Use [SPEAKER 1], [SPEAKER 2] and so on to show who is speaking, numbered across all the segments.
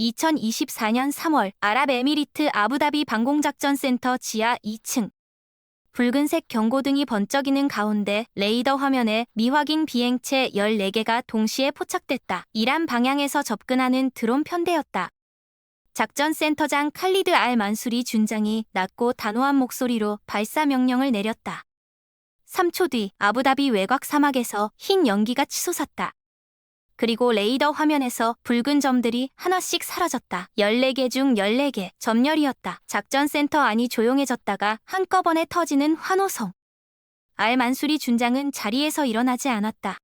[SPEAKER 1] 2024년 3월 아랍에미리트 아부다비 방공작전센터 지하 2층. 붉은색 경고등이 번쩍이는 가운데 레이더 화면에 미확인 비행체 14개가 동시에 포착됐다. 이란 방향에서 접근하는 드론 편대였다. 작전센터장 칼리드 알 만수리 준장이 낮고 단호한 목소리로 발사 명령을 내렸다. 3초 뒤 아부다비 외곽 사막에서 흰 연기가 치솟았다. 그리고 레이더 화면에서 붉은 점들이 하나씩 사라졌다. 14개 중 14개, 점열이었다. 작전센터 안이 조용해졌다가 한꺼번에 터지는 환호성. 알 만수리 준장은 자리에서 일어나지 않았다.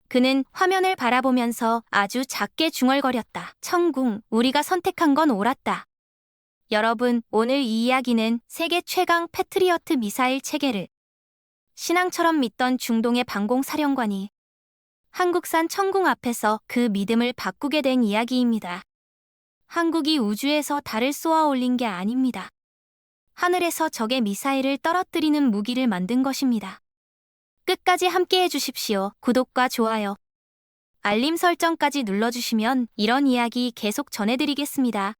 [SPEAKER 1] 그는 화면을 바라보면서 아주 작게 중얼거렸다. 천궁, 우리가 선택한 건 옳았다. 여러분, 오늘 이 이야기는 세계 최강 패트리어트 미사일 체계를 신앙처럼 믿던 중동의 방공사령관이 한국산 천궁 앞에서 그 믿음을 바꾸게 된 이야기입니다. 한국이 우주에서 달을 쏘아 올린 게 아닙니다. 하늘에서 적의 미사일을 떨어뜨리는 무기를 만든 것입니다. 끝까지 함께 해주십시오. 구독과 좋아요, 알림 설정까지 눌러주시면 이런 이야기 계속 전해드리겠습니다.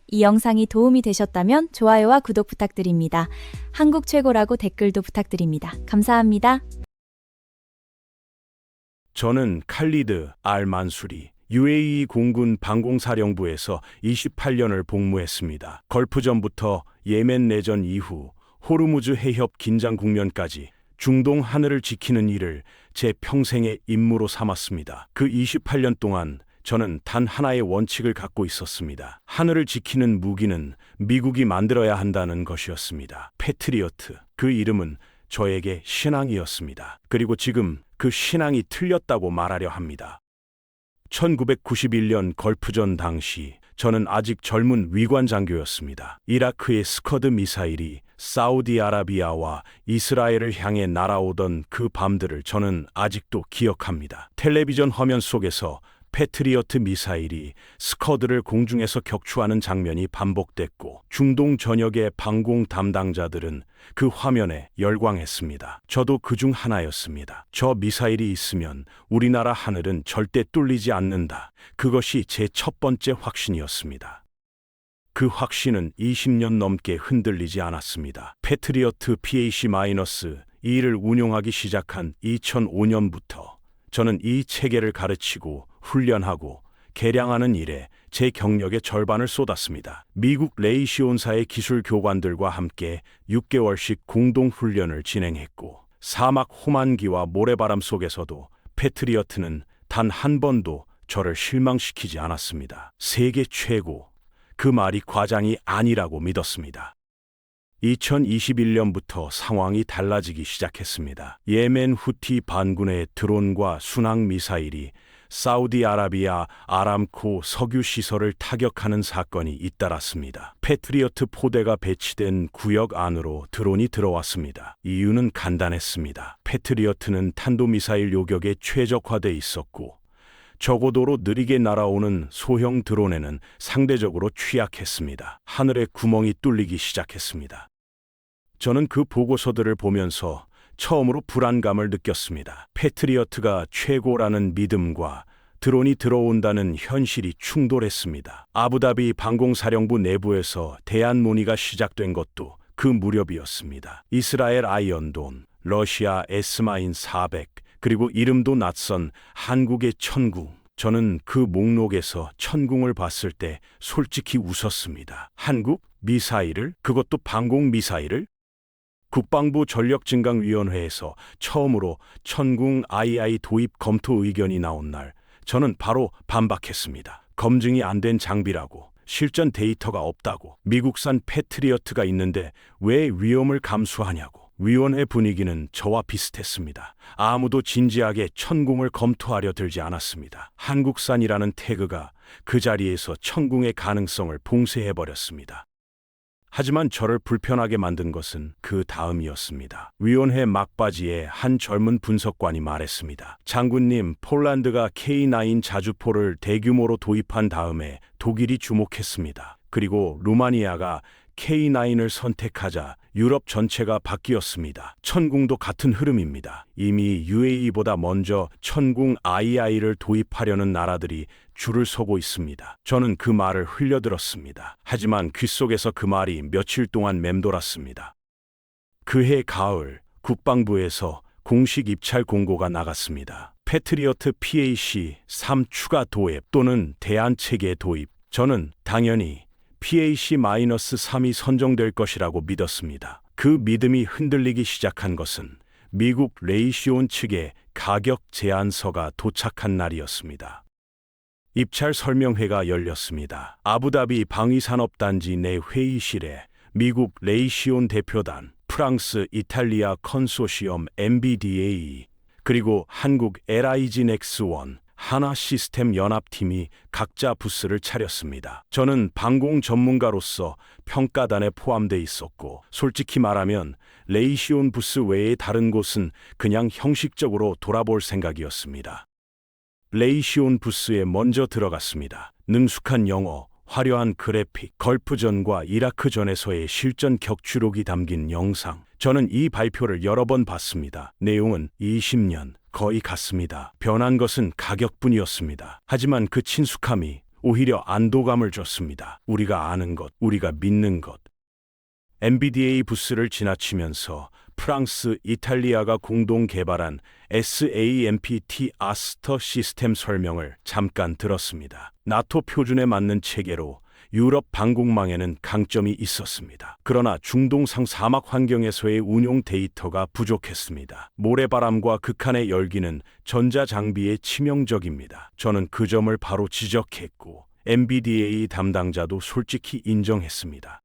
[SPEAKER 2] 이 영상이 도움이 되셨다면 좋아요와 구독 부탁드립니다. 한국 최고라고 댓글도 부탁드립니다. 감사합니다.
[SPEAKER 3] 저는 칼리드 알 만수리, UAE 공군 방공사령부에서 28년을 복무했습니다. 걸프전부터 예멘 내전 이후 호르무즈 해협 긴장 국면까지 중동 하늘을 지키는 일을 제 평생의 임무로 삼았습니다. 그 28년 동안 저는 단 하나의 원칙을 갖고 있었습니다. 하늘을 지키는 무기는 미국이 만들어야 한다는 것이었습니다. 패트리어트, 그 이름은 저에게 신앙이었습니다. 그리고 지금 그 신앙이 틀렸다고 말하려 합니다. 1991년 걸프전 당시 저는 아직 젊은 위관 장교였습니다. 이라크의 스커드 미사일이 사우디아라비아와 이스라엘을 향해 날아오던 그 밤들을 저는 아직도 기억합니다. 텔레비전 화면 속에서 패트리어트 미사일이 스커드를 공중에서 격추하는 장면이 반복됐고 중동 전역의 방공 담당자들은 그 화면에 열광했습니다. 저도 그중 하나였습니다. 저 미사일이 있으면 우리나라 하늘은 절대 뚫리지 않는다. 그것이 제 첫 번째 확신이었습니다. 그 확신은 20년 넘게 흔들리지 않았습니다. 패트리어트 PAC-2를 운용하기 시작한 2005년부터 저는 이 체계를 가르치고 훈련하고 개량하는 일에 제 경력의 절반을 쏟았습니다. 미국 레이시온사의 기술 교관들과 함께 6개월씩 공동 훈련을 진행했고 사막 호만기와 모래바람 속에서도 패트리어트는 단 한 번도 저를 실망시키지 않았습니다. 세계 최고, 그 말이 과장이 아니라고 믿었습니다. 2021년부터 상황이 달라지기 시작했습니다. 예멘 후티 반군의 드론과 순항 미사일이 사우디아라비아 아람코 석유 시설을 타격하는 사건이 잇따랐습니다. 패트리어트 포대가 배치된 구역 안으로 드론이 들어왔습니다. 이유는 간단했습니다. 패트리어트는 탄도미사일 요격에 최적화돼 있었고 저고도로 느리게 날아오는 소형 드론에는 상대적으로 취약했습니다. 하늘에 구멍이 뚫리기 시작했습니다. 저는 그 보고서들을 보면서 처음으로 불안감을 느꼈습니다. 패트리어트가 최고라는 믿음과 드론이 들어온다는 현실이 충돌했습니다. 아부다비 방공사령부 내부에서 대안 논의가 시작된 것도 그 무렵이었습니다. 이스라엘 아이언돔, 러시아 S-400, 그리고 이름도 낯선 한국의 천궁. 저는 그 목록에서 천궁을 봤을 때 솔직히 웃었습니다. 한국? 미사일을? 그것도 방공 미사일을? 국방부 전력증강위원회에서 처음으로 천궁 II 도입 검토 의견이 나온 날 저는 바로 반박했습니다. 검증이 안 된 장비라고, 실전 데이터가 없다고, 미국산 패트리어트가 있는데 왜 위험을 감수하냐고. 위원회 분위기는 저와 비슷했습니다. 아무도 진지하게 천궁을 검토하려 들지 않았습니다. 한국산이라는 태그가 그 자리에서 천궁의 가능성을 봉쇄해버렸습니다. 하지만 저를 불편하게 만든 것은 그 다음이었습니다. 위원회 막바지에 한 젊은 분석관이 말했습니다. 장군님, 폴란드가 K9 자주포를 대규모로 도입한 다음에 독일이 주목했습니다. 그리고 루마니아가 K9을 선택하자 유럽 전체가 바뀌었습니다. 천궁도 같은 흐름입니다. 이미 UAE보다 먼저 천궁 II를 도입하려는 나라들이 줄을 서고 있습니다. 저는 그 말을 흘려들었습니다. 하지만 귓속에서 그 말이 며칠 동안 맴돌았습니다. 그해 가을 국방부에서 공식 입찰 공고가 나갔습니다. 패트리어트 PAC-3 추가 도입 또는 대안체계 도입. 저는 당연히 PAC-3이 선정될 것이라고 믿었습니다. 그 믿음이 흔들리기 시작한 것은 미국 레이시온 측의 가격 제안서가 도착한 날이었습니다. 입찰 설명회가 열렸습니다. 아부다비 방위산업단지 내 회의실에 미국 레이시온 대표단, 프랑스 이탈리아 컨소시엄 MBDA, 그리고 한국 LIG 넥스원, 하나 시스템 연합팀이 각자 부스를 차렸습니다. 저는 방공 전문가로서 평가단에 포함돼 있었고, 솔직히 말하면 레이시온 부스 외의 다른 곳은 그냥 형식적으로 돌아볼 생각이었습니다. 레이시온 부스에 먼저 들어갔습니다. 능숙한 영어, 화려한 그래픽, 걸프전과 이라크전에서의 실전 격추록이 담긴 영상. 저는 이 발표를 여러 번 봤습니다. 내용은 20년 거의 같습니다. 변한 것은 가격뿐이었습니다. 하지만 그 친숙함이 오히려 안도감을 줬습니다. 우리가 아는 것, 우리가 믿는 것. MBDA 부스를 지나치면서 프랑스, 이탈리아가 공동 개발한 SAMPT 아스터 시스템 설명을 잠깐 들었습니다. 나토 표준에 맞는 체계로 유럽 방공망에는 강점이 있었습니다. 그러나 중동상 사막 환경에서의 운용 데이터가 부족했습니다. 모래바람과 극한의 열기는 전자장비에 치명적입니다. 저는 그 점을 바로 지적했고 MBDA 담당자도 솔직히 인정했습니다.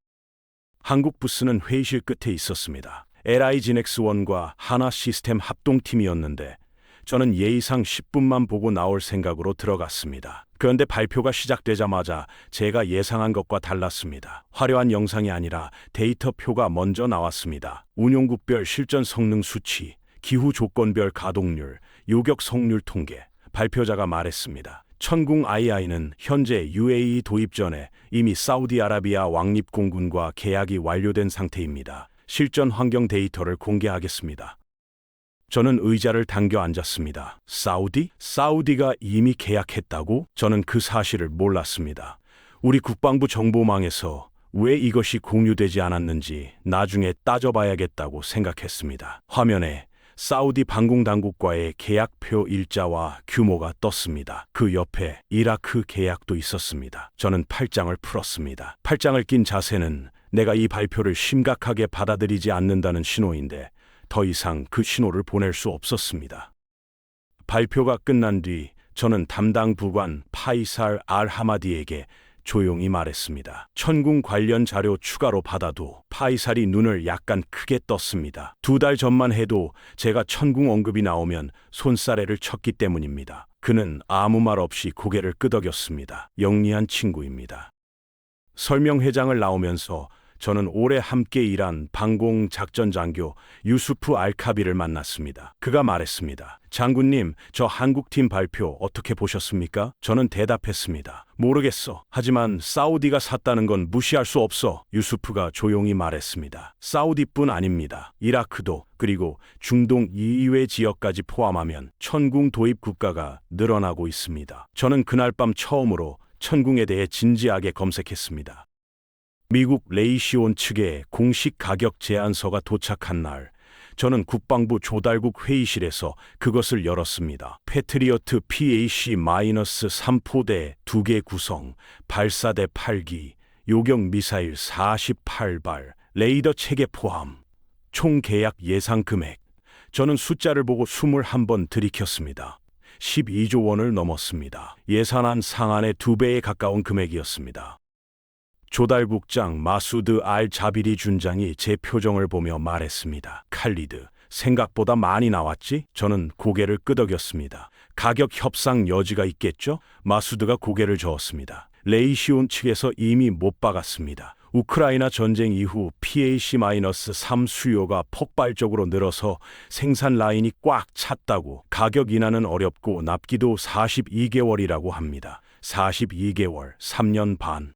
[SPEAKER 3] 한국 부스는 회의실 끝에 있었습니다. LIG 넥스원과 하나 시스템 합동팀이었는데 저는 예의상 10분만 보고 나올 생각으로 들어갔습니다. 그런데 발표가 시작되자마자 제가 예상한 것과 달랐습니다. 화려한 영상이 아니라 데이터표가 먼저 나왔습니다. 운용국별 실전 성능 수치, 기후 조건별 가동률, 요격 성률 통계. 발표자가 말했습니다. 천궁 II는 현재 UAE 도입 전에 이미 사우디아라비아 왕립공군과 계약이 완료된 상태입니다. 실전 환경 데이터를 공개하겠습니다. 저는 의자를 당겨 앉았습니다. 사우디? 사우디가 이미 계약했다고? 저는 그 사실을 몰랐습니다. 우리 국방부 정보망에서 왜 이것이 공유되지 않았는지 나중에 따져봐야겠다고 생각했습니다. 화면에 사우디 방공당국과의 계약표 일자와 규모가 떴습니다. 그 옆에 이라크 계약도 있었습니다. 저는 팔짱을 풀었습니다. 팔짱을 낀 자세는 내가 이 발표를 심각하게 받아들이지 않는다는 신호인데 더 이상 그 신호를 보낼 수 없었습니다. 발표가 끝난 뒤 저는 담당 부관 파이살 알 하마디에게 조용히 말했습니다. 천궁 관련 자료 추가로 받아도. 파이살이 눈을 약간 크게 떴습니다. 2달 전만 해도 제가 천궁 언급이 나오면 손사래를 쳤기 때문입니다. 그는 아무 말 없이 고개를 끄덕였습니다. 영리한 친구입니다. 설명회장을 나오면서 저는 오래 함께 일한 방공 작전 장교 유수프 알카비를 만났습니다. 그가 말했습니다. 장군님, 저 한국팀 발표 어떻게 보셨습니까? 저는 대답했습니다. 모르겠어. 하지만 사우디가 샀다는 건 무시할 수 없어. 유수프가 조용히 말했습니다. 사우디뿐 아닙니다. 이라크도, 그리고 중동 이외 지역까지 포함하면 천궁 도입 국가가 늘어나고 있습니다. 저는 그날 밤 처음으로 천궁에 대해 진지하게 검색했습니다. 미국 레이시온 측의 공식 가격 제안서가 도착한 날, 저는 국방부 조달국 회의실에서 그것을 열었습니다. 패트리어트 PAC-3 포대 2개 구성, 발사대 8기, 요격 미사일 48발, 레이더 체계 포함, 총 계약 예상 금액. 저는 숫자를 보고 숨을 한번 들이켰습니다. 12조 원을 넘었습니다. 예산안 상한의 2배에 가까운 금액이었습니다. 조달국장 마수드 알 자비리 준장이 제 표정을 보며 말했습니다. 칼리드, 생각보다 많이 나왔지? 저는 고개를 끄덕였습니다. 가격 협상 여지가 있겠죠? 마수드가 고개를 저었습니다. 레이시온 측에서 이미 못 박았습니다. 우크라이나 전쟁 이후 PAC-3 수요가 폭발적으로 늘어서 생산 라인이 꽉 찼다고. 가격 인하는 어렵고 납기도 42개월이라고 합니다. 42개월, 3년 반.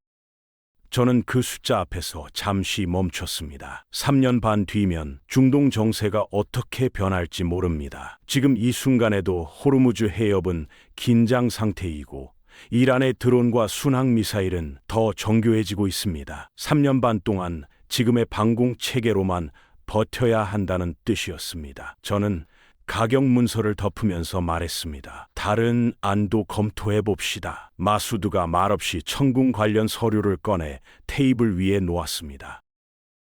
[SPEAKER 3] 저는 그 숫자 앞에서 잠시 멈췄습니다. 3년 반 뒤면 중동 정세가 어떻게 변할지 모릅니다. 지금 이 순간에도 호르무즈 해협은 긴장 상태이고 이란의 드론과 순항 미사일은 더 정교해지고 있습니다. 3년 반 동안 지금의 방공 체계로만 버텨야 한다는 뜻이었습니다. 저는 가격 문서를 덮으면서 말했습니다. 다른 안도 검토해 봅시다. 마수드가 말없이 천궁 관련 서류를 꺼내 테이블 위에 놓았습니다.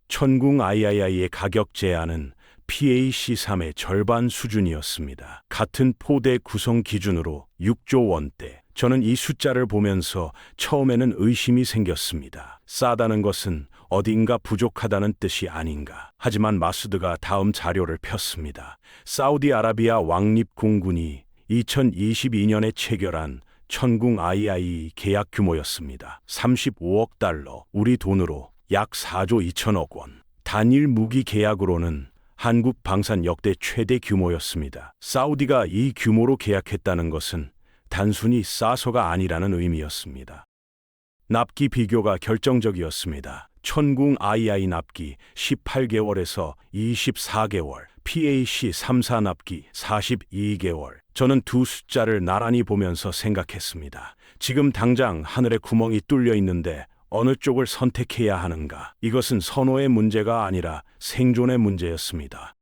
[SPEAKER 3] 천궁 III의 가격 제안은 PAC-3의 절반 수준이었습니다. 같은 포대 구성 기준으로 6조 원대. 저는 이 숫자를 보면서 처음에는 의심이 생겼습니다. 싸다는 것은 어딘가 부족하다는 뜻이 아닌가. 하지만 마수드가 다음 자료를 폈습니다. 사우디아라비아 왕립공군이 2022년에 체결한 천궁 II 계약 규모였습니다. 35억 달러, 우리 돈으로 약 4조 2천억 원. 단일 무기 계약으로는 한국 방산 역대 최대 규모였습니다. 사우디가 이 규모로 계약했다는 것은 단순히 싸서가 아니라는 의미였습니다. 납기 비교가 결정적이었습니다. 천궁 II 납기 18개월에서 24개월, PAC-3사 납기 42개월. 저는 두 숫자를 나란히 보면서 생각했습니다. 지금 당장 하늘에 구멍이 뚫려 있는데 어느 쪽을 선택해야 하는가? 이것은 선호의 문제가 아니라 생존의 문제였습니다.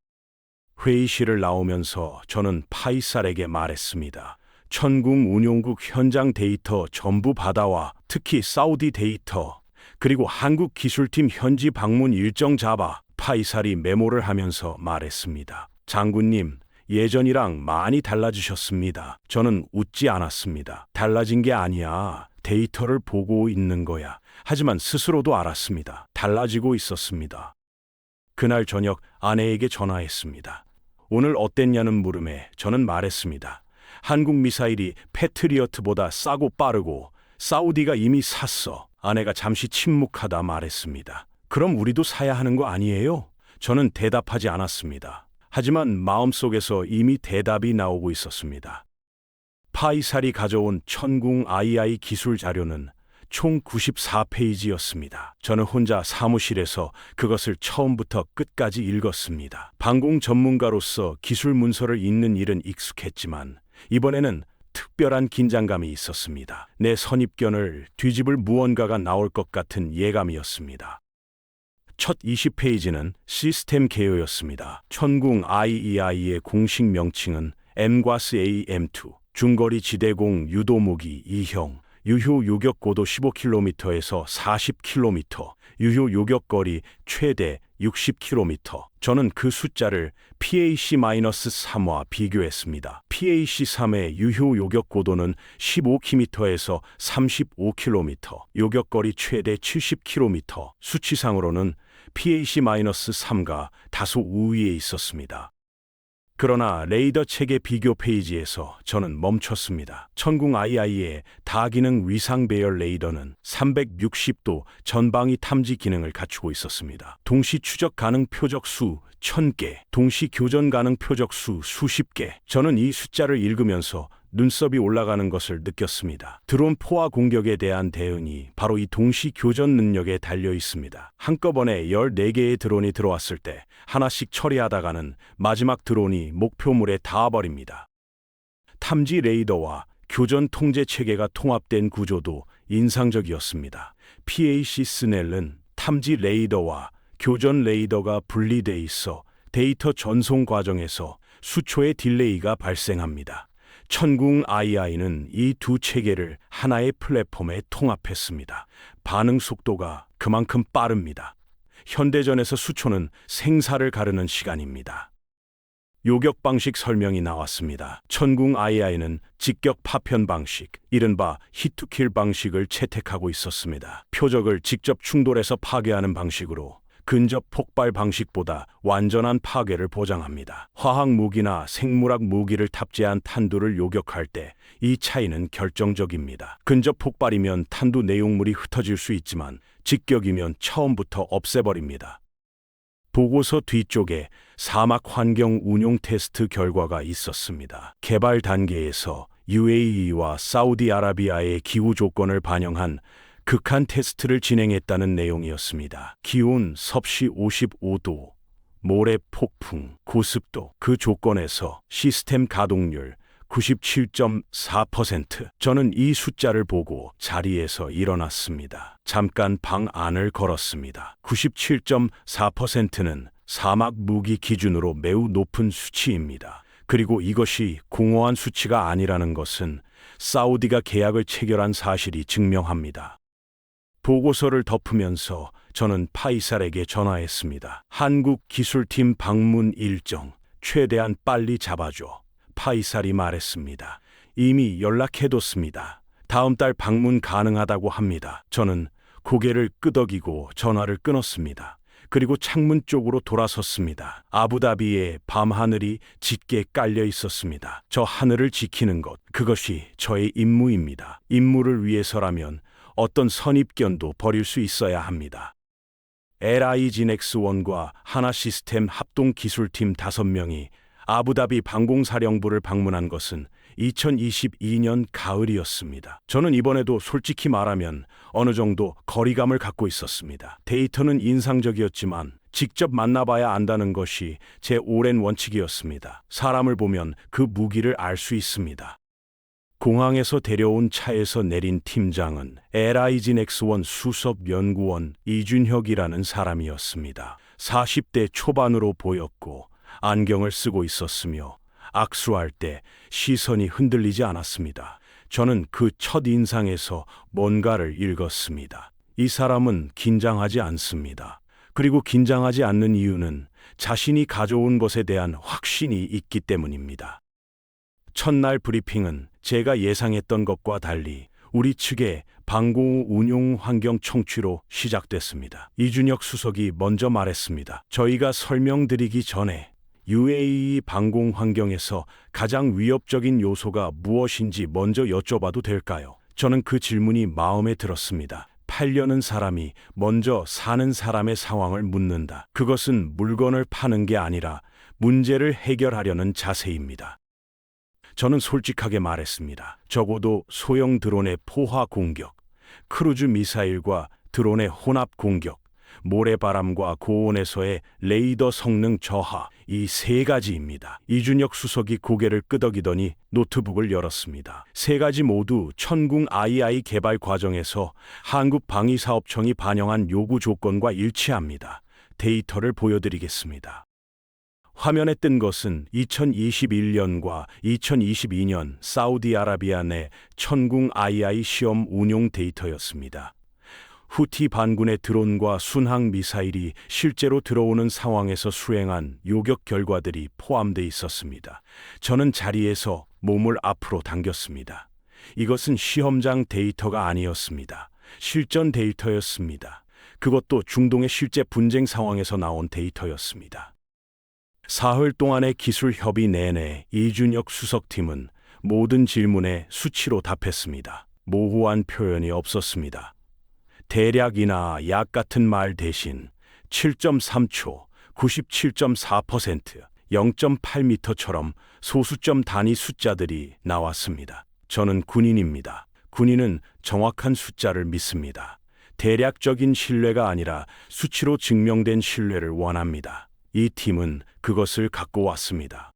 [SPEAKER 3] 회의실을 나오면서 저는 파이살에게 말했습니다. 천궁 운용국 현장 데이터 전부 받아와. 특히 사우디 데이터, 그리고 한국 기술팀 현지 방문 일정 잡아. 파이살이 메모를 하면서 말했습니다. 장군님, 예전이랑 많이 달라지셨습니다. 저는 웃지 않았습니다. 달라진 게 아니야. 데이터를 보고 있는 거야. 하지만 스스로도 알았습니다. 달라지고 있었습니다. 그날 저녁 아내에게 전화했습니다. 오늘 어땠냐는 물음에 저는 말했습니다. 한국 미사일이 패트리어트보다 싸고 빠르고 사우디가 이미 샀어. 아내가 잠시 침묵하다 말했습니다. 그럼 우리도 사야 하는 거 아니에요? 저는 대답하지 않았습니다. 하지만 마음속에서 이미 대답이 나오고 있었습니다. 파이살이 가져온 천궁 II 기술 자료는 총 94페이지였습니다. 저는 혼자 사무실에서 그것을 처음부터 끝까지 읽었습니다. 방공 전문가로서 기술 문서를 읽는 일은 익숙했지만 이번에는 특별한 긴장감이 있었습니다. 내 선입견을 뒤집을 무언가가 나올 것 같은 예감이었습니다. 첫 20페이지는 시스템 개요였습니다. 천궁 IEI의 공식 명칭은 MGUAS AM2, 중거리 지대공 유도무기 2형, 유효 요격고도 15km에서 40km, 유효 요격거리 최대 60km. 저는 그 숫자를 PAC-3와 비교했습니다. PAC-3의 유효 요격고도는 15km에서 35km, 요격거리 최대 70km. 수치상으로는 PAC-3가 다소 우위에 있었습니다. 그러나 레이더 체계 비교 페이지에서 저는 멈췄습니다. 천궁 II의 다기능 위상 배열 레이더는 360도 전방위 탐지 기능을 갖추고 있었습니다. 동시 추적 가능 표적 수 1000개, 동시 교전 가능 표적 수 수십 개. 저는 이 숫자를 읽으면서 눈썹이 올라가는 것을 느꼈습니다. 드론 포화 공격에 대한 대응이 바로 이 동시 교전 능력에 달려 있습니다. 한꺼번에 14개의 드론이 들어왔을 때 하나씩 처리하다가는 마지막 드론이 목표물에 닿아버립니다. 탐지 레이더와 교전 통제 체계가 통합된 구조도 인상적이었습니다. PAC 스넬은 탐지 레이더와 교전 레이더가 분리돼 있어 데이터 전송 과정에서 수초의 딜레이가 발생합니다. 천궁 II는 이 두 체계를 하나의 플랫폼에 통합했습니다. 반응 속도가 그만큼 빠릅니다. 현대전에서 수초는 생사를 가르는 시간입니다. 요격 방식 설명이 나왔습니다. 천궁 II는 직격 파편 방식, 이른바 히트킬 방식을 채택하고 있었습니다. 표적을 직접 충돌해서 파괴하는 방식으로 근접 폭발 방식보다 완전한 파괴를 보장합니다. 화학 무기나 생물학 무기를 탑재한 탄두를 요격할 때 이 차이는 결정적입니다. 근접 폭발이면 탄두 내용물이 흩어질 수 있지만 직격이면 처음부터 없애버립니다. 보고서 뒤쪽에 사막 환경 운용 테스트 결과가 있었습니다. 개발 단계에서 UAE와 사우디아라비아의 기후 조건을 반영한 극한 테스트를 진행했다는 내용이었습니다. 기온 섭씨 55도, 모래 폭풍, 고습도, 그 조건에서 시스템 가동률 97.4%. 저는 이 숫자를 보고 자리에서 일어났습니다. 잠깐 방 안을 걸었습니다. 97.4%는 사막 무기 기준으로 매우 높은 수치입니다. 그리고 이것이 공허한 수치가 아니라는 것은 사우디가 계약을 체결한 사실이 증명합니다. 보고서를 덮으면서 저는 파이살에게 전화했습니다. 한국 기술팀 방문 일정 최대한 빨리 잡아줘. 파이살이 말했습니다. 이미 연락해뒀습니다. 다음 달 방문 가능하다고 합니다. 저는 고개를 끄덕이고 전화를 끊었습니다. 그리고 창문 쪽으로 돌아섰습니다. 아부다비의 밤하늘이 짙게 깔려 있었습니다. 저 하늘을 지키는 것, 그것이 저의 임무입니다. 임무를 위해서라면 어떤 선입견도 버릴 수 있어야 합니다. LIGNX1과 하나시스템 합동기술팀 5명이 아부다비 방공사령부를 방문한 것은 2022년 가을이었습니다. 저는 이번에도 솔직히 말하면 어느 정도 거리감을 갖고 있었습니다. 데이터는 인상적이었지만 직접 만나봐야 안다는 것이 제 오랜 원칙이었습니다. 사람을 보면 그 무기를 알 수 있습니다. 공항에서 데려온 차에서 내린 팀장은 LIGNX1 수석연구원 이준혁이라는 사람이었습니다. 40대 초반으로 보였고 안경을 쓰고 있었으며 악수할 때 시선이 흔들리지 않았습니다. 저는 그 첫인상에서 뭔가를 읽었습니다. 이 사람은 긴장하지 않습니다. 그리고 긴장하지 않는 이유는 자신이 가져온 것에 대한 확신이 있기 때문입니다. 첫날 브리핑은 제가 예상했던 것과 달리 우리 측의 방공 운용 환경 청취로 시작됐습니다. 이준혁 수석이 먼저 말했습니다. 저희가 설명드리기 전에 UAE 방공 환경에서 가장 위협적인 요소가 무엇인지 먼저 여쭤봐도 될까요? 저는 그 질문이 마음에 들었습니다. 팔려는 사람이 먼저 사는 사람의 상황을 묻는다. 그것은 물건을 파는 게 아니라 문제를 해결하려는 자세입니다. 저는 솔직하게 말했습니다. 적어도 소형 드론의 포화 공격, 크루즈 미사일과 드론의 혼합 공격, 모래바람과 고온에서의 레이더 성능 저하, 이 3가지입니다. 이준혁 수석이 고개를 끄덕이더니 노트북을 열었습니다. 3가지 모두 천궁 II 개발 과정에서 한국방위사업청이 반영한 요구 조건과 일치합니다. 데이터를 보여드리겠습니다. 화면에 뜬 것은 2021년과 2022년 사우디아라비아 내 천궁 II 시험 운용 데이터였습니다. 후티 반군의 드론과 순항 미사일이 실제로 들어오는 상황에서 수행한 요격 결과들이 포함되어 있었습니다. 저는 자리에서 몸을 앞으로 당겼습니다. 이것은 시험장 데이터가 아니었습니다. 실전 데이터였습니다. 그것도 중동의 실제 분쟁 상황에서 나온 데이터였습니다. 사흘 동안의 기술 협의 내내 이준혁 수석팀은 모든 질문에 수치로 답했습니다. 모호한 표현이 없었습니다. 대략이나 약 같은 말 대신 7.3초, 97.4%, 0.8m처럼 소수점 단위 숫자들이 나왔습니다. 저는 군인입니다. 군인은 정확한 숫자를 믿습니다. 대략적인 신뢰가 아니라 수치로 증명된 신뢰를 원합니다. 이 팀은 그것을 갖고 왔습니다.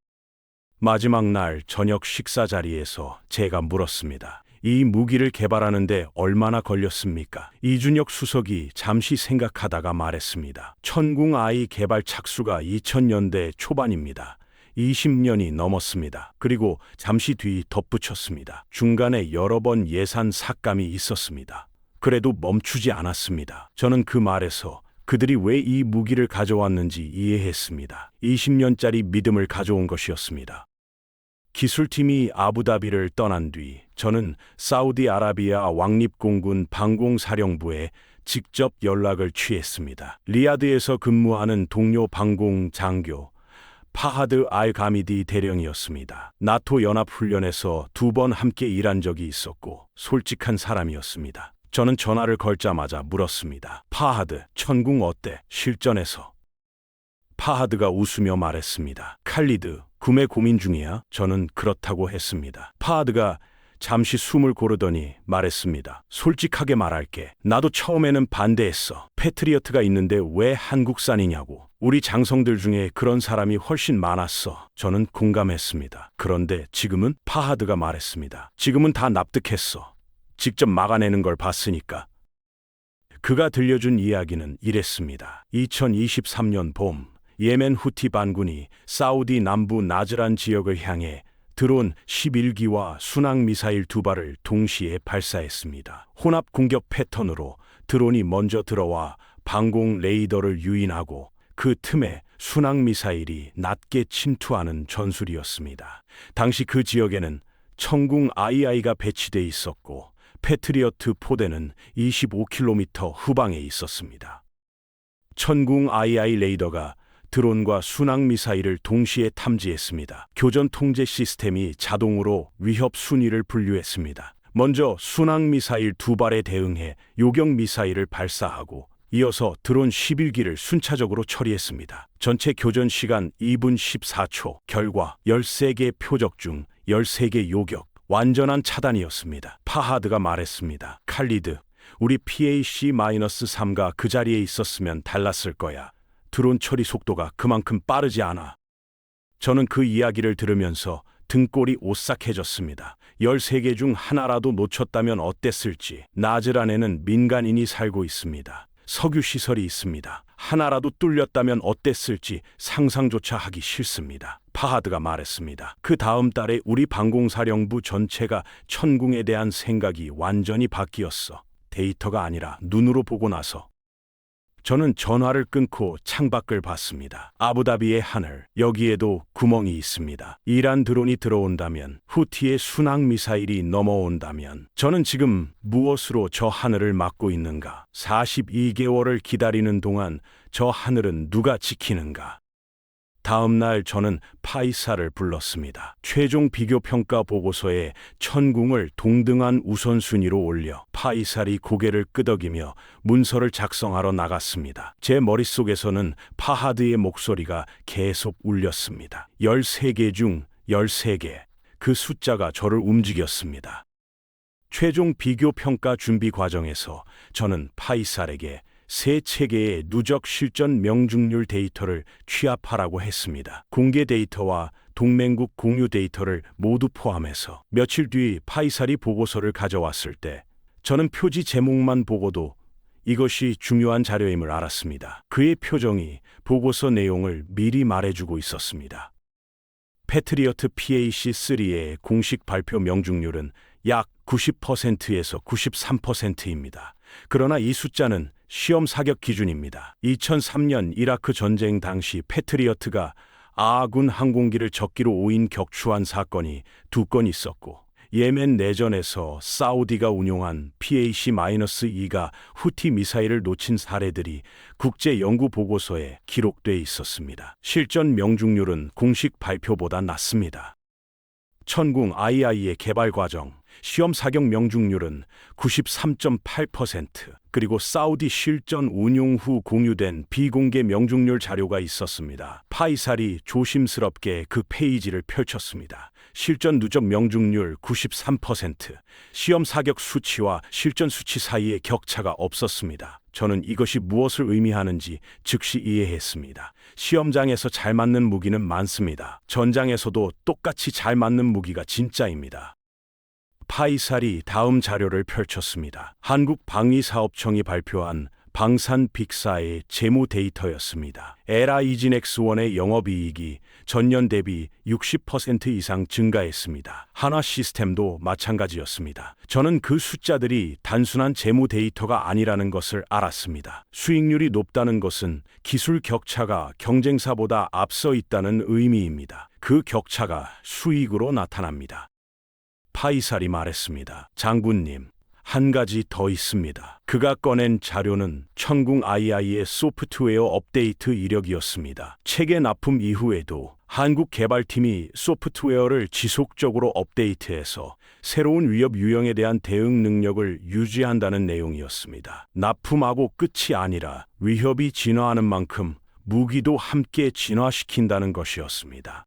[SPEAKER 3] 마지막 날 저녁 식사 자리에서 제가 물었습니다. 이 무기를 개발하는데 얼마나 걸렸습니까? 이준혁 수석이 잠시 생각하다가 말했습니다. 천궁 I 개발 착수가 2000년대 초반입니다. 20년이 넘었습니다. 그리고 잠시 뒤 덧붙였습니다. 중간에 여러 번 예산 삭감이 있었습니다. 그래도 멈추지 않았습니다. 저는 그 말에서 그들이 왜 이 무기를 가져왔는지 이해했습니다. 20년짜리 믿음을 가져온 것이었습니다. 기술팀이 아부다비를 떠난 뒤 저는 사우디아라비아 왕립공군 방공사령부에 직접 연락을 취했습니다. 리야드에서 근무하는 동료 방공 장교 파하드 알가미디 대령이었습니다. 나토 연합훈련에서 2번 함께 일한 적이 있었고 솔직한 사람이었습니다. 저는 전화를 걸자마자 물었습니다. 파하드, 천궁 어때? 실전에서. 파하드가 웃으며 말했습니다. 칼리드, 구매 고민 중이야? 저는 그렇다고 했습니다. 파하드가 잠시 숨을 고르더니 말했습니다. 솔직하게 말할게. 나도 처음에는 반대했어. 패트리어트가 있는데 왜 한국산이냐고. 우리 장성들 중에 그런 사람이 훨씬 많았어. 저는 공감했습니다. 그런데 지금은? 파하드가 말했습니다. 지금은 다 납득했어. 직접 막아내는 걸 봤으니까. 그가 들려준 이야기는 이랬습니다. 2023년 봄, 예멘 후티 반군이 사우디 남부 나즈란 지역을 향해 드론 11기와 순항미사일 2발을 동시에 발사했습니다. 혼합 공격 패턴으로 드론이 먼저 들어와 방공 레이더를 유인하고 그 틈에 순항미사일이 낮게 침투하는 전술이었습니다. 당시 그 지역에는 천궁 II가 배치돼 있었고 패트리어트 포대는 25km 후방에 있었습니다. 천궁 II 레이더가 드론과 순항미사일을 동시에 탐지했습니다. 교전 통제 시스템이 자동으로 위협 순위를 분류했습니다. 먼저 순항미사일 2발에 대응해 요격미사일을 발사하고 이어서 드론 11기를 순차적으로 처리했습니다. 전체 교전 시간 2분 14초, 결과 13개 표적 중 13개 요격, 완전한 차단이었습니다. 파하드가 말했습니다. 칼리드, 우리 PAC-3가 그 자리에 있었으면 달랐을 거야. 드론 처리 속도가 그만큼 빠르지 않아. 저는 그 이야기를 들으면서 등골이 오싹해졌습니다. 13개 중 하나라도 놓쳤다면 어땠을지. 나즈란에는 민간인이 살고 있습니다. 석유 시설이 있습니다. 하나라도 뚫렸다면 어땠을지 상상조차 하기 싫습니다. 파하드가 말했습니다. 그 다음 달에 우리 방공사령부 전체가 천궁에 대한 생각이 완전히 바뀌었어. 데이터가 아니라 눈으로 보고 나서. 저는 전화를 끊고 창밖을 봤습니다. 아부다비의 하늘, 여기에도 구멍이 있습니다. 이란 드론이 들어온다면, 후티의 순항미사일이 넘어온다면, 저는 지금 무엇으로 저 하늘을 막고 있는가? 42개월을 기다리는 동안 저 하늘은 누가 지키는가? 다음 날 저는 파이사를 불렀습니다. 최종 비교평가 보고서에 천궁을 동등한 우선순위로 올려 파이살이 고개를 끄덕이며 문서를 작성하러 나갔습니다. 제 머릿속에서는 파하드의 목소리가 계속 울렸습니다. 13개 중 13개. 그 숫자가 저를 움직였습니다. 최종 비교평가 준비 과정에서 저는 파이살에게 세 체계의 누적 실전 명중률 데이터를 취합하라고 했습니다. 공개 데이터와 동맹국 공유 데이터를 모두 포함해서 며칠 뒤 파이살이 보고서를 가져왔을 때 저는 표지 제목만 보고도 이것이 중요한 자료임을 알았습니다. 그의 표정이 보고서 내용을 미리 말해주고 있었습니다. 패트리어트 PAC-3의 공식 발표 명중률은 약 90%에서 93%입니다. 그러나 이 숫자는 시험 사격 기준입니다. 2003년 이라크 전쟁 당시 패트리어트가 아군 항공기를 적기로 오인 격추한 사건이 2건 있었고 예멘 내전에서 사우디가 운용한 PAC-2가 후티 미사일을 놓친 사례들이 국제 연구 보고서에 기록돼 있었습니다. 실전 명중률은 공식 발표보다 낮습니다. 천궁 II의 개발 과정, 시험 사격 명중률은 93.8%, 그리고 사우디 실전 운용 후 공유된 비공개 명중률 자료가 있었습니다. 파이살이 조심스럽게 그 페이지를 펼쳤습니다. 실전 누적 명중률 93%, 시험 사격 수치와 실전 수치 사이에 격차가 없었습니다. 저는 이것이 무엇을 의미하는지 즉시 이해했습니다. 시험장에서 잘 맞는 무기는 많습니다. 전장에서도 똑같이 잘 맞는 무기가 진짜입니다. 파이살이 다음 자료를 펼쳤습니다. 한국방위사업청이 발표한 방산 빅사의 재무 데이터였습니다. 에라 이진엑스1의 영업이익이 전년 대비 60% 이상 증가했습니다. 한화 시스템도 마찬가지였습니다. 저는 그 숫자들이 단순한 재무 데이터가 아니라는 것을 알았습니다. 수익률이 높다는 것은 기술 격차가 경쟁사보다 앞서 있다는 의미입니다. 그 격차가 수익으로 나타납니다. 파이살이 말했습니다. 장군님, 한 가지 더 있습니다. 그가 꺼낸 자료는 천궁 II의 소프트웨어 업데이트 이력이었습니다. 체계 납품 이후에도 한국 개발팀이 소프트웨어를 지속적으로 업데이트해서 새로운 위협 유형에 대한 대응 능력을 유지한다는 내용이었습니다. 납품하고 끝이 아니라 위협이 진화하는 만큼 무기도 함께 진화시킨다는 것이었습니다.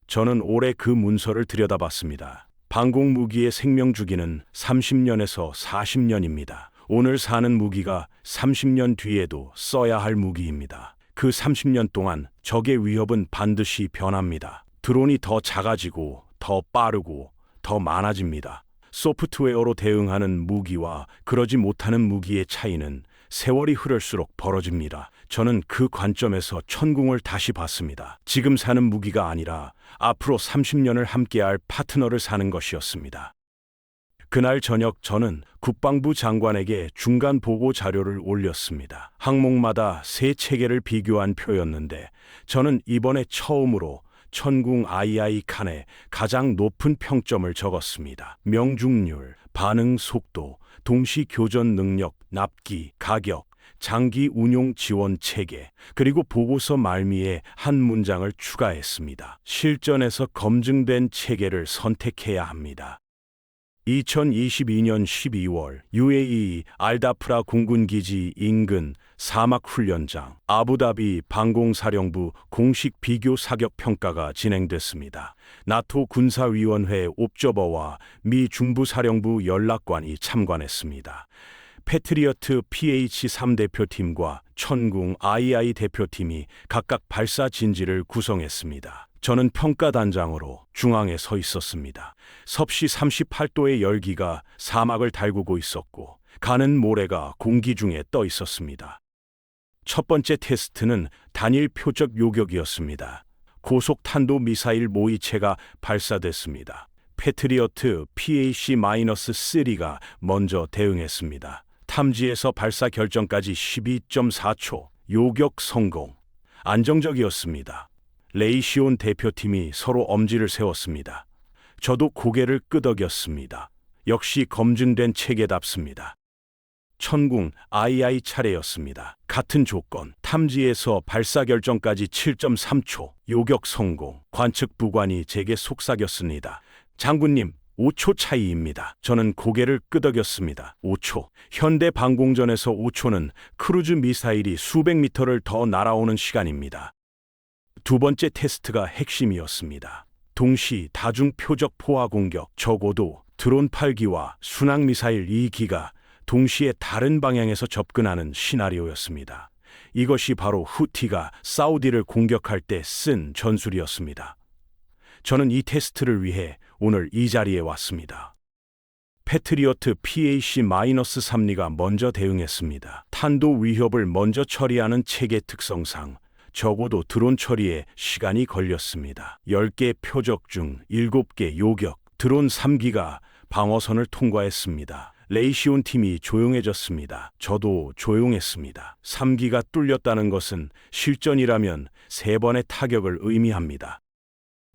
[SPEAKER 3] 저는 오래 그 문서를 들여다봤습니다. 방공 무기의 생명 주기는 30년에서 40년입니다. 오늘 사는 무기가 30년 뒤에도 써야 할 무기입니다. 그 30년 동안 적의 위협은 반드시 변합니다. 드론이 더 작아지고 더 빠르고 더 많아집니다. 소프트웨어로 대응하는 무기와 그러지 못하는 무기의 차이는 세월이 흐를수록 벌어집니다. 저는 그 관점에서 천궁을 다시 봤습니다. 지금 사는 무기가 아니라 앞으로 30년을 함께할 파트너를 사는 것이었습니다. 그날 저녁 저는 국방부 장관에게 중간 보고 자료를 올렸습니다. 항목마다 세 체계를 비교한 표였는데 저는 이번에 처음으로 천궁 II 칸에 가장 높은 평점을 적었습니다. 명중률, 반응 속도, 동시 교전 능력, 납기, 가격, 장기 운용 지원 체계, 그리고 보고서 말미에 한 문장을 추가했습니다. 실전에서 검증된 체계를 선택해야 합니다. 2022년 12월 UAE 알다프라 공군기지 인근 사막훈련장 아부다비 방공사령부 공식 비교 사격 평가가 진행됐습니다. 나토 군사위원회 옵저버와 미 중부사령부 연락관이 참관했습니다. 패트리어트 PH-3 대표팀과 천궁 II 대표팀이 각각 발사 진지를 구성했습니다. 저는 평가단장으로 중앙에 서 있었습니다. 섭씨 38도의 열기가 사막을 달구고 있었고 가는 모래가 공기 중에 떠 있었습니다. 첫 번째 테스트는 단일 표적 요격이었습니다. 고속 탄도 미사일 모의체가 발사됐습니다. 패트리어트 PAC-3가 먼저 대응했습니다. 탐지에서 발사 결정까지 12.4초, 요격 성공. 안정적이었습니다. 레이시온 대표팀이 서로 엄지를 세웠습니다. 저도 고개를 끄덕였습니다. 역시 검증된 체계답습니다. 천궁 II 차례였습니다. 같은 조건, 탐지에서 발사 결정까지 7.3초, 요격 성공. 관측 부관이 제게 속삭였습니다. 장군님, 5초 차이입니다. 저는 고개를 끄덕였습니다. 5초. 현대 방공전에서 5초는 크루즈 미사일이 수백 미터를 더 날아오는 시간입니다. 두 번째 테스트가 핵심이었습니다. 동시 다중 표적 포화 공격, 적어도 드론 8기와 순항 미사일 2기가 동시에 다른 방향에서 접근하는 시나리오였습니다. 이것이 바로 후티가 사우디를 공격할 때 쓴 전술이었습니다. 저는 이 테스트를 위해 오늘 이 자리에 왔습니다. 패트리어트 PAC-3가 먼저 대응했습니다. 탄도 위협을 먼저 처리하는 체계 특성상 적어도 드론 처리에 시간이 걸렸습니다. 10개 표적 중 7개 요격, 드론 3기가 방어선을 통과했습니다. 레이시온 팀이 조용해졌습니다. 저도 조용했습니다. 3기가 뚫렸다는 것은 실전이라면 3번의 타격을 의미합니다.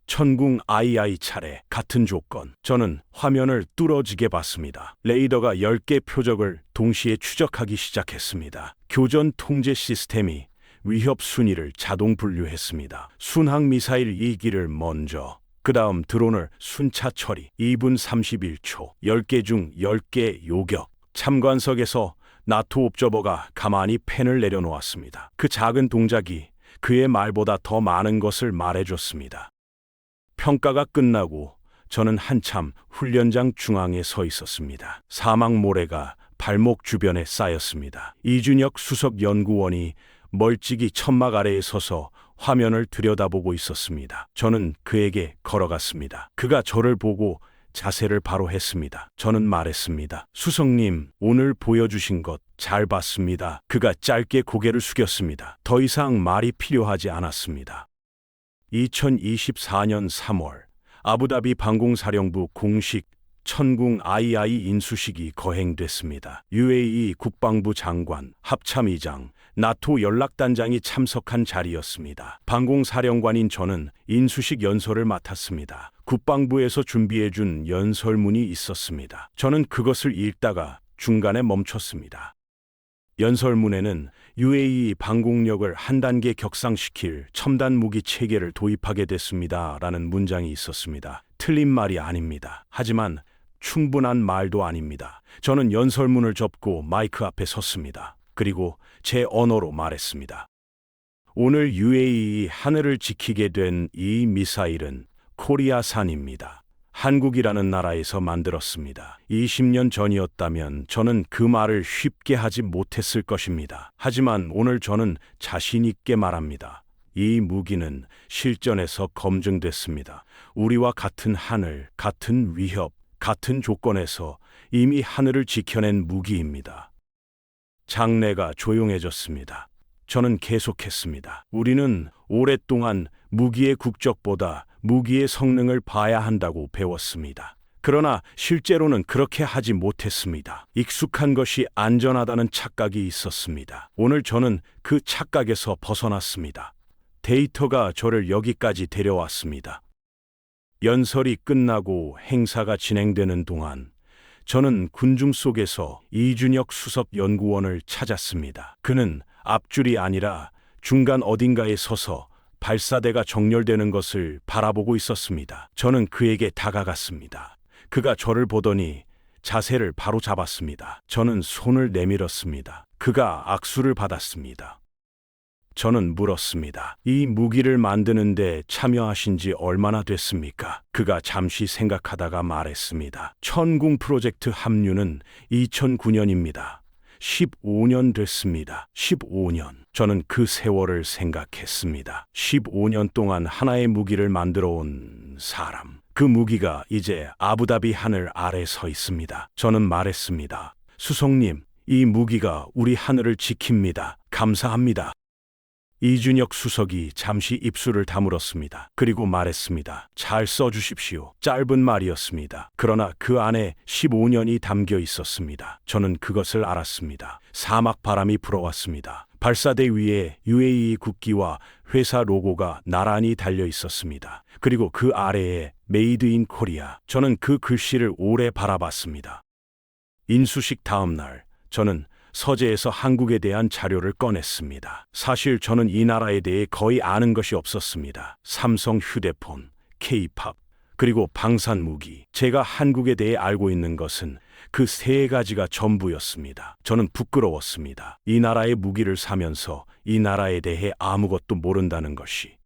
[SPEAKER 3] 천궁 II 차례, 같은 조건. 저는 화면을 뚫어지게 봤습니다. 레이더가 10개 표적을 동시에 추적하기 시작했습니다. 교전 통제 시스템이 위협 순위를 자동 분류했습니다. 순항 미사일 2기를 먼저, 그 다음 드론을 순차 처리. 2분 31초, 10개 중 10개 요격. 참관석에서 나토 옵저버가 가만히 펜을 내려놓았습니다. 그 작은 동작이 그의 말보다 더 많은 것을 말해줬습니다. 평가가 끝나고 저는 한참 훈련장 중앙에 서 있었습니다. 사막 모래가 발목 주변에 쌓였습니다. 이준혁 수석 연구원이 멀찍이 천막 아래에 서서 화면을 들여다보고 있었습니다. 저는 그에게 걸어갔습니다. 그가 저를 보고 자세를 바로 했습니다. 저는 말했습니다. 수석님, 오늘 보여주신 것 잘 봤습니다. 그가 짧게 고개를 숙였습니다. 더 이상 말이 필요하지 않았습니다. 2024년 3월 아부다비 방공사령부 공식 천궁 II 인수식이 거행됐습니다. UAE 국방부 장관, 합참의장, 나토 연락단장이 참석한 자리였습니다. 방공사령관인 저는 인수식 연설을 맡았습니다. 국방부에서 준비해준 연설문이 있었습니다. 저는 그것을 읽다가 중간에 멈췄습니다. 연설문에는 UAE 방공력을 한 단계 격상시킬 첨단 무기 체계를 도입하게 됐습니다. 라는 문장이 있었습니다. 틀린 말이 아닙니다. 하지만 충분한 말도 아닙니다. 저는 연설문을 접고 마이크 앞에 섰습니다. 그리고 제 언어로 말했습니다. 오늘 UAE 하늘을 지키게 된 이 미사일은 코리아산입니다. 한국이라는 나라에서 만들었습니다. 20년 전이었다면 저는 그 말을 쉽게 하지 못했을 것입니다. 하지만 오늘 저는 자신 있게 말합니다. 이 무기는 실전에서 검증됐습니다. 우리와 같은 하늘, 같은 위협, 같은 조건에서 이미 하늘을 지켜낸 무기입니다. 장내가 조용해졌습니다. 저는 계속했습니다. 우리는 오랫동안 무기의 국적보다 무기의 성능을 봐야 한다고 배웠습니다. 그러나 실제로는 그렇게 하지 못했습니다. 익숙한 것이 안전하다는 착각이 있었습니다. 오늘 저는 그 착각에서 벗어났습니다. 데이터가 저를 여기까지 데려왔습니다. 연설이 끝나고 행사가 진행되는 동안 저는 군중 속에서 이준혁 수석 연구원을 찾았습니다. 그는 앞줄이 아니라 중간 어딘가에 서서 발사대가 정렬되는 것을 바라보고 있었습니다. 저는 그에게 다가갔습니다. 그가 저를 보더니 자세를 바로 잡았습니다. 저는 손을 내밀었습니다. 그가 악수를 받았습니다. 저는 물었습니다. 이 무기를 만드는데 참여하신 지 얼마나 됐습니까? 그가 잠시 생각하다가 말했습니다. 천궁 프로젝트 합류는 2009년입니다. 15년 됐습니다. 15년. 저는 그 세월을 생각했습니다. 15년 동안 하나의 무기를 만들어 온 사람. 그 무기가 이제 아부다비 하늘 아래 서 있습니다. 저는 말했습니다. 수석님, 이 무기가 우리 하늘을 지킵니다. 감사합니다. 이준혁 수석이 잠시 입술을 다물었습니다. 그리고 말했습니다. 잘 써주십시오. 짧은 말이었습니다. 그러나 그 안에 15년이 담겨 있었습니다. 저는 그것을 알았습니다. 사막 바람이 불어왔습니다. 발사대 위에 UAE 국기와 회사 로고가 나란히 달려 있었습니다. 그리고 그 아래에 메이드 인 코리아. 저는 그 글씨를 오래 바라봤습니다. 인수식 다음 날, 저는 서재에서 한국에 대한 자료를 꺼냈습니다. 사실 저는 이 나라에 대해 거의 아는 것이 없었습니다. 삼성 휴대폰, K-팝, 그리고 방산 무기. 제가 한국에 대해 알고 있는 것은 그 세 가지가 전부였습니다. 저는 부끄러웠습니다. 이 나라의 무기를 사면서 이 나라에 대해 아무것도 모른다는 것이.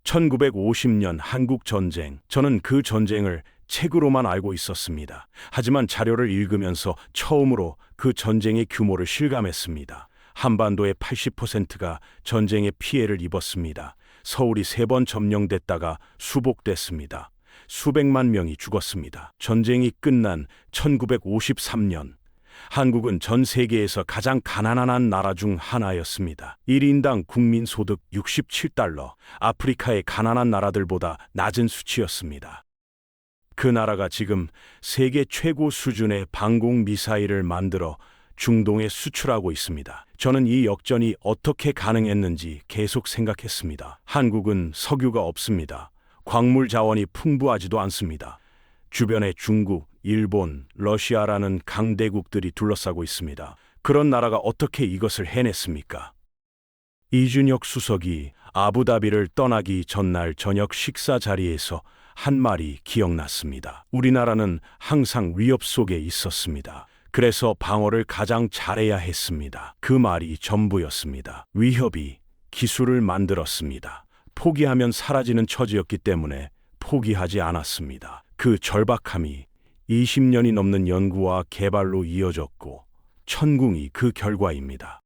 [SPEAKER 3] 1950년 한국 전쟁. 저는 그 전쟁을 책으로만 알고 있었습니다. 하지만 자료를 읽으면서 처음으로 그 전쟁의 규모를 실감했습니다. 한반도의 80%가 전쟁의 피해를 입었습니다. 서울이 3번 점령됐다가 수복됐습니다. 수백만 명이 죽었습니다. 전쟁이 끝난 1953년, 한국은 전 세계에서 가장 가난한 나라 중 하나였습니다. 1인당 국민소득 67달러, 아프리카의 가난한 나라들보다 낮은 수치였습니다. 그 나라가 지금 세계 최고 수준의 방공 미사일을 만들어 중동에 수출하고 있습니다. 저는 이 역전이 어떻게 가능했는지 계속 생각했습니다. 한국은 석유가 없습니다. 광물 자원이 풍부하지도 않습니다. 주변에 중국, 일본, 러시아라는 강대국들이 둘러싸고 있습니다. 그런 나라가 어떻게 이것을 해냈습니까? 이준혁 수석이 아부다비를 떠나기 전날 저녁 식사 자리에서 한 말이 기억났습니다. 우리나라는 항상 위협 속에 있었습니다. 그래서 방어를 가장 잘해야 했습니다. 그 말이 전부였습니다. 위협이 기술을 만들었습니다. 포기하면 사라지는 처지였기 때문에 포기하지 않았습니다. 그 절박함이 20년이 넘는 연구와 개발로 이어졌고 천궁이 그 결과입니다.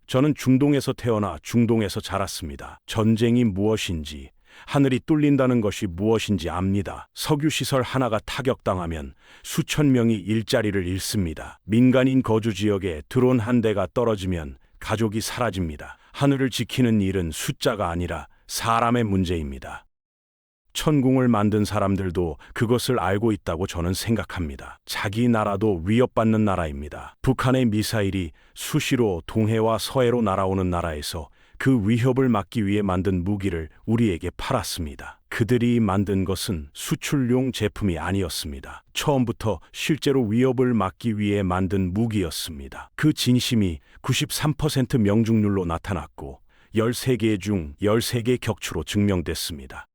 [SPEAKER 3] 저는 중동에서 태어나 중동에서 자랐습니다. 전쟁이 무엇인지, 하늘이 뚫린다는 것이 무엇인지 압니다. 석유시설 하나가 타격당하면 수천 명이 일자리를 잃습니다. 민간인 거주 지역에 드론 한 대가 떨어지면 가족이 사라집니다. 하늘을 지키는 일은 숫자가 아니라 사람의 문제입니다. 천궁을 만든 사람들도 그것을 알고 있다고 저는 생각합니다. 자기 나라도 위협받는 나라입니다. 북한의 미사일이 수시로 동해와 서해로 날아오는 나라에서 그 위협을 막기 위해 만든 무기를 우리에게 팔았습니다. 그들이 만든 것은 수출용 제품이 아니었습니다. 처음부터 실제로 위협을 막기 위해 만든 무기였습니다. 그 진심이 93% 명중률로 나타났고 13개 중 13개 격추로 증명됐습니다.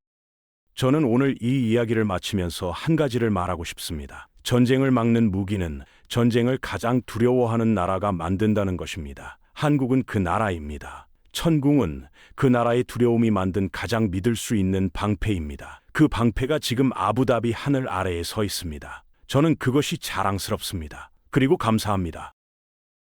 [SPEAKER 3] 저는 오늘 이 이야기를 마치면서 한 가지를 말하고 싶습니다. 전쟁을 막는 무기는 전쟁을 가장 두려워하는 나라가 만든다는 것입니다. 한국은 그 나라입니다. 천궁은 그 나라의 두려움이 만든 가장 믿을 수 있는 방패입니다. 그 방패가 지금 아부다비 하늘 아래에 서 있습니다. 저는 그것이 자랑스럽습니다. 그리고 감사합니다.